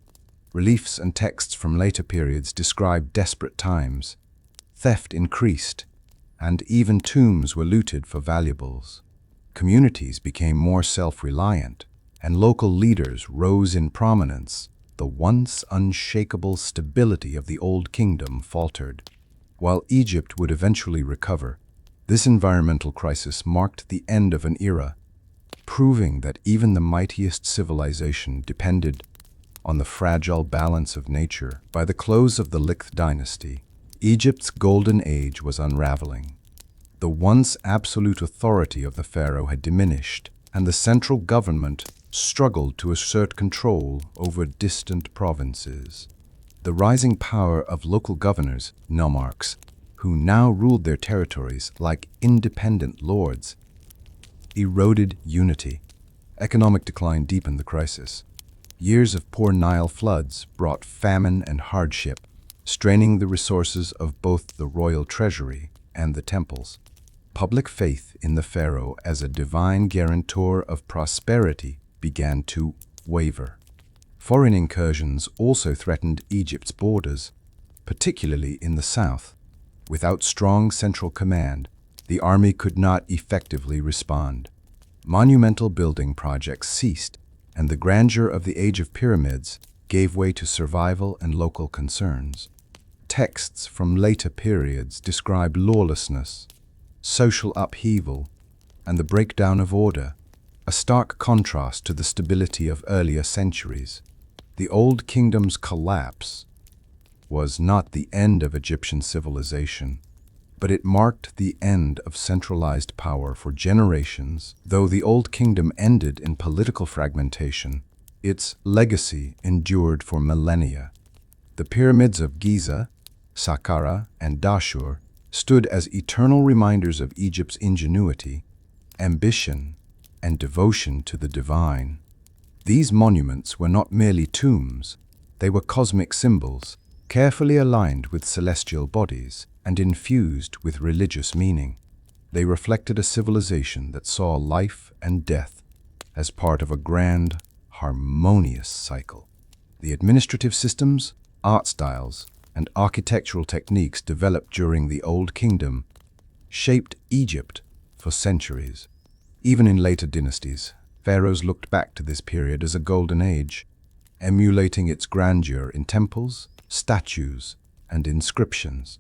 Reliefs and texts from later periods describe desperate times. Theft increased, and even tombs were looted for valuables. Communities became more self-reliant, and local leaders rose in prominence. The once unshakable stability of the Old Kingdom faltered. While Egypt would eventually recover, this environmental crisis marked the end of an era, proving that even the mightiest civilization depended on the fragile balance of nature. By the close of the Licht dynasty, Egypt's golden age was unraveling. The once absolute authority of the pharaoh had diminished, and the central government struggled to assert control over distant provinces. The rising power of local governors, nomarchs, who now ruled their territories like independent lords, eroded unity. Economic decline deepened the crisis. Years of poor Nile floods brought famine and hardship, straining the resources of both the royal treasury and the temples. Public faith in the pharaoh as a divine guarantor of prosperity began to waver. Foreign incursions also threatened Egypt's borders, particularly in the south. Without strong central command, the army could not effectively respond. Monumental building projects ceased, and the grandeur of the Age of Pyramids gave way to survival and local concerns. Texts from later periods describe lawlessness, social upheaval, and the breakdown of order, a stark contrast to the stability of earlier centuries. The Old Kingdom's collapse was not the end of Egyptian civilization, but it marked the end of centralized power for generations. Though the Old Kingdom ended in political fragmentation, its legacy endured for millennia. The pyramids of Giza, Saqqara, and Dashur stood as eternal reminders of Egypt's ingenuity, ambition, and devotion to the divine. These monuments were not merely tombs, they were cosmic symbols, carefully aligned with celestial bodies and infused with religious meaning. They reflected a civilization that saw life and death as part of a grand, harmonious cycle. The administrative systems, art styles, and architectural techniques developed during the Old Kingdom shaped Egypt for centuries. Even in later dynasties, pharaohs looked back to this period as a golden age, emulating its grandeur in temples, statues, and inscriptions.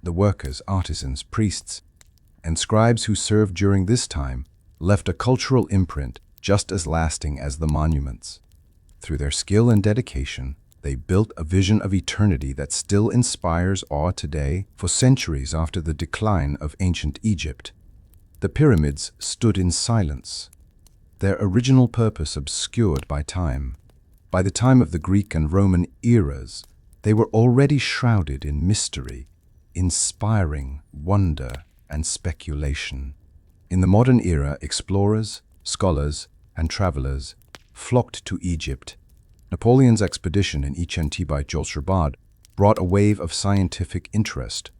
The workers, artisans, priests, and scribes who served during this time left a cultural imprint just as lasting as the monuments. Through their skill and dedication, they built a vision of eternity that still inspires awe today. For centuries after the decline of ancient Egypt, the pyramids stood in silence, their original purpose obscured by time. By the time of the Greek and Roman eras, they were already shrouded in mystery, inspiring wonder and speculation. In the modern era, explorers, scholars, and travelers flocked to Egypt, Napoleon's expedition in Ichen-Tibai-Jolsherbad brought a wave of scientific interest,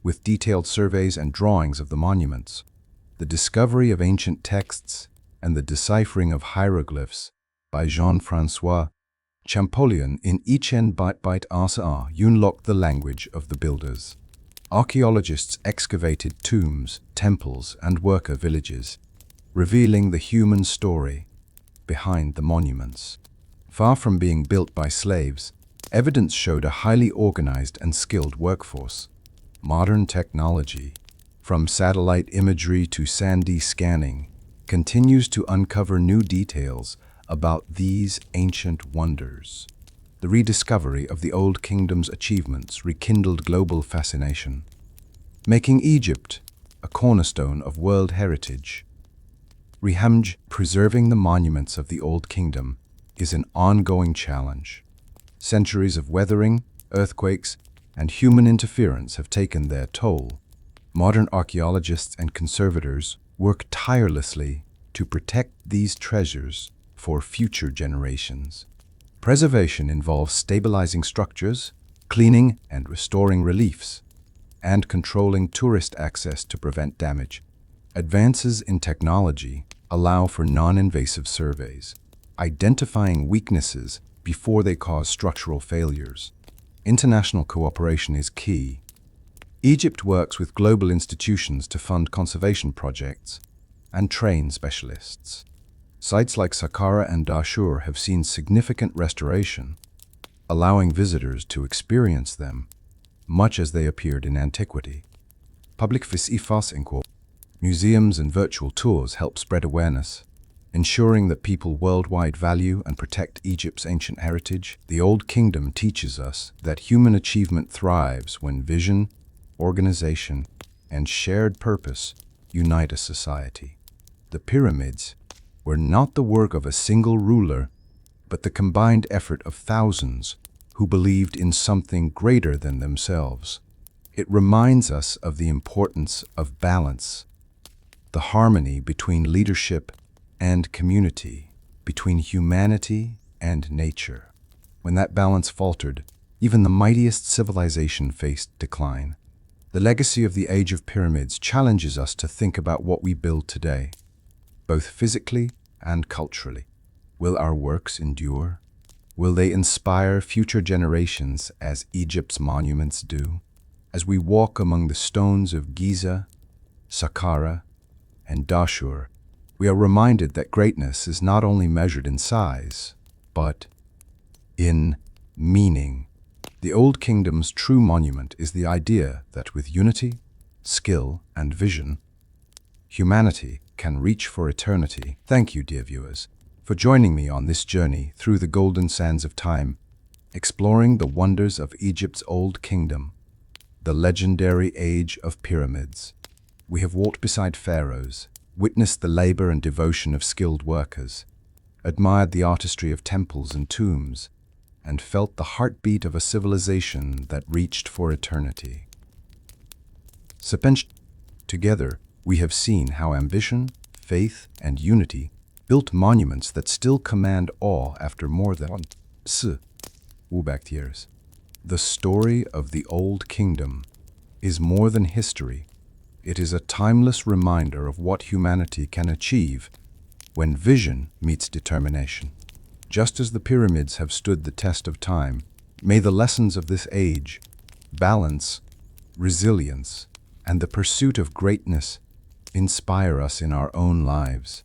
with detailed surveys and drawings of the monuments. The discovery of ancient texts and the deciphering of hieroglyphs by Jean-François Champollion in Ichen-Bait-Asa unlocked the language of the builders. Archaeologists excavated tombs, temples, and worker villages, revealing the human story behind the monuments. Far from being built by slaves, evidence showed a highly organized and skilled workforce. Modern technology, from satellite imagery to SANDI scanning, continues to uncover new details about these ancient wonders. The rediscovery of the Old Kingdom's achievements rekindled global fascination, making Egypt a cornerstone of world heritage. Preserving the monuments of the Old Kingdom is an ongoing challenge. Centuries of weathering, earthquakes, and human interference have taken their toll. Modern archaeologists and conservators work tirelessly to protect these treasures for future generations. Preservation involves stabilizing structures, cleaning and restoring reliefs, and controlling tourist access to prevent damage. Advances in technology allow for non-invasive surveys, identifying weaknesses before they cause structural failures. International cooperation is key. Egypt works with global institutions to fund conservation projects and train specialists. Sites like Saqqara and Dashur have seen significant restoration, allowing visitors to experience them much as they appeared in antiquity. Public visitors, museums and virtual tours help spread awareness, ensuring that people worldwide value and protect Egypt's ancient heritage. The Old Kingdom teaches us that human achievement thrives when vision, organization, and shared purpose unite a society. The pyramids were not the work of a single ruler, but the combined effort of thousands who believed in something greater than themselves. It reminds us of the importance of balance, the harmony between leadership and community, between humanity and nature. When that balance faltered, even the mightiest civilization faced decline. The legacy of the Age of Pyramids challenges us to think about what we build today, both physically and culturally. Will our works endure? Will they inspire future generations as Egypt's monuments do? As we walk among the stones of Giza, Saqqara, and Dashur, we are reminded that greatness is not only measured in size, but in meaning. The Old Kingdom's true monument is the idea that with unity, skill, and vision, humanity can reach for eternity. Thank you, dear viewers, for joining me on this journey through the golden sands of time, exploring the wonders of Egypt's Old Kingdom, the legendary Age of Pyramids. We have walked beside pharaohs, witnessed the labor and devotion of skilled workers, admired the artistry of temples and tombs, and felt the heartbeat of a civilization that reached for eternity. Together, we have seen how ambition, faith, and unity built monuments that still command awe after more than years. The story of the Old Kingdom is more than history. It is a timeless reminder of what humanity can achieve when vision meets determination. Just as the pyramids have stood the test of time, may the lessons of this age, balance, resilience, and the pursuit of greatness inspire us in our own lives.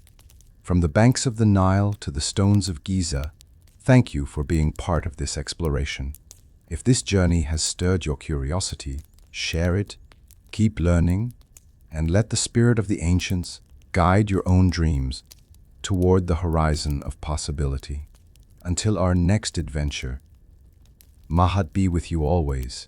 From the banks of the Nile to the stones of Giza, thank you for being part of this exploration. If this journey has stirred your curiosity, share it, keep learning, and let the spirit of the ancients guide your own dreams toward the horizon of possibility. Until our next adventure, Mahat be with you always.